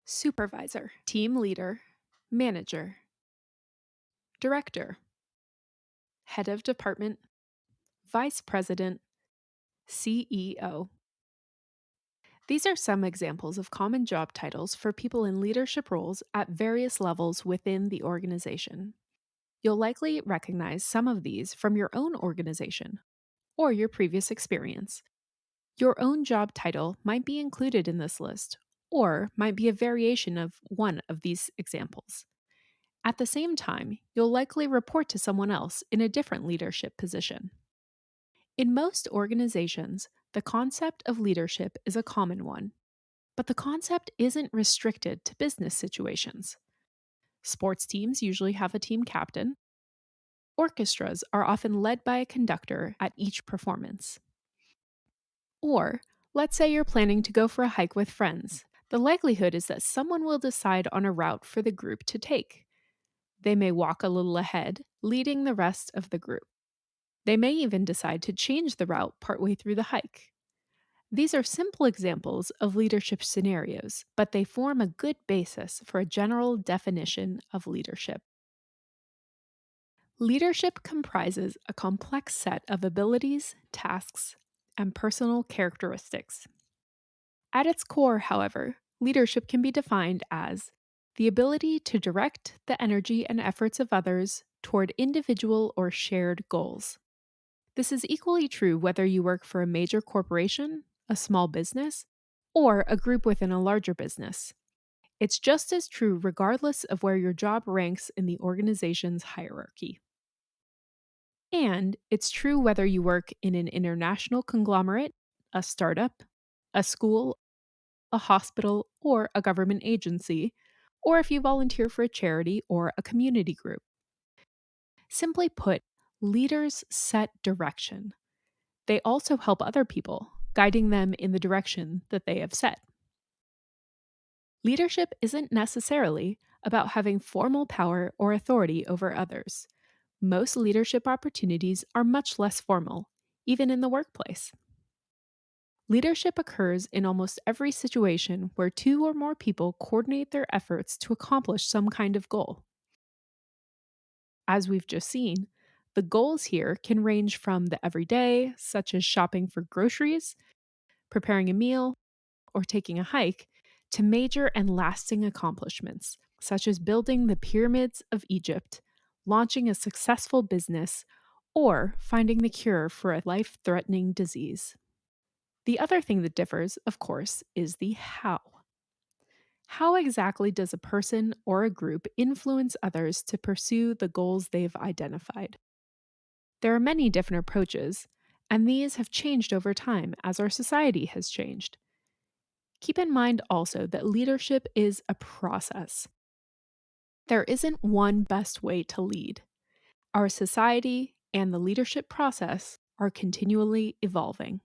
supervisor, team leader, manager, director, head of department, vice president, CEO. These are some examples of common job titles for people in leadership roles at various levels within the organization. You'll likely recognize some of these from your own organization or your previous experience. Your own job title might be included in this list or might be a variation of one of these examples. At the same time, you'll likely report to someone else in a different leadership position. In most organizations, the concept of leadership is a common one, but the concept isn't restricted to business situations. Sports teams usually have a team captain. Orchestras are often led by a conductor at each performance. Or, let's say you're planning to go for a hike with friends. The likelihood is that someone will decide on a route for the group to take. They may walk a little ahead, leading the rest of the group. They may even decide to change the route partway through the hike. These are simple examples of leadership scenarios, but they form a good basis for a general definition of leadership. Leadership comprises a complex set of abilities, tasks, and personal characteristics. At its core, however, leadership can be defined as the ability to direct the energy and efforts of others toward individual or shared goals. This is equally true whether you work for a major corporation, a small business, or a group within a larger business. It's just as true regardless of where your job ranks in the organization's hierarchy. And it's true whether you work in an international conglomerate, a startup, a school, a hospital, or a government agency, or if you volunteer for a charity or a community group. Simply put, leaders set direction. They also help other people, guiding them in the direction that they have set. Leadership isn't necessarily about having formal power or authority over others. Most leadership opportunities are much less formal, even in the workplace. Leadership occurs in almost every situation where two or more people coordinate their efforts to accomplish some kind of goal. As we've just seen, the goals here can range from the everyday, such as shopping for groceries, preparing a meal, or taking a hike, to major and lasting accomplishments, such as building the pyramids of Egypt, launching a successful business, or finding the cure for a life threatening disease. The other thing that differs, of course, is the how. How exactly does a person or a group influence others to pursue the goals they've identified? There are many different approaches, and these have changed over time as our society has changed. Keep in mind also that leadership is a process. There isn't one best way to lead. Our society and the leadership process are continually evolving.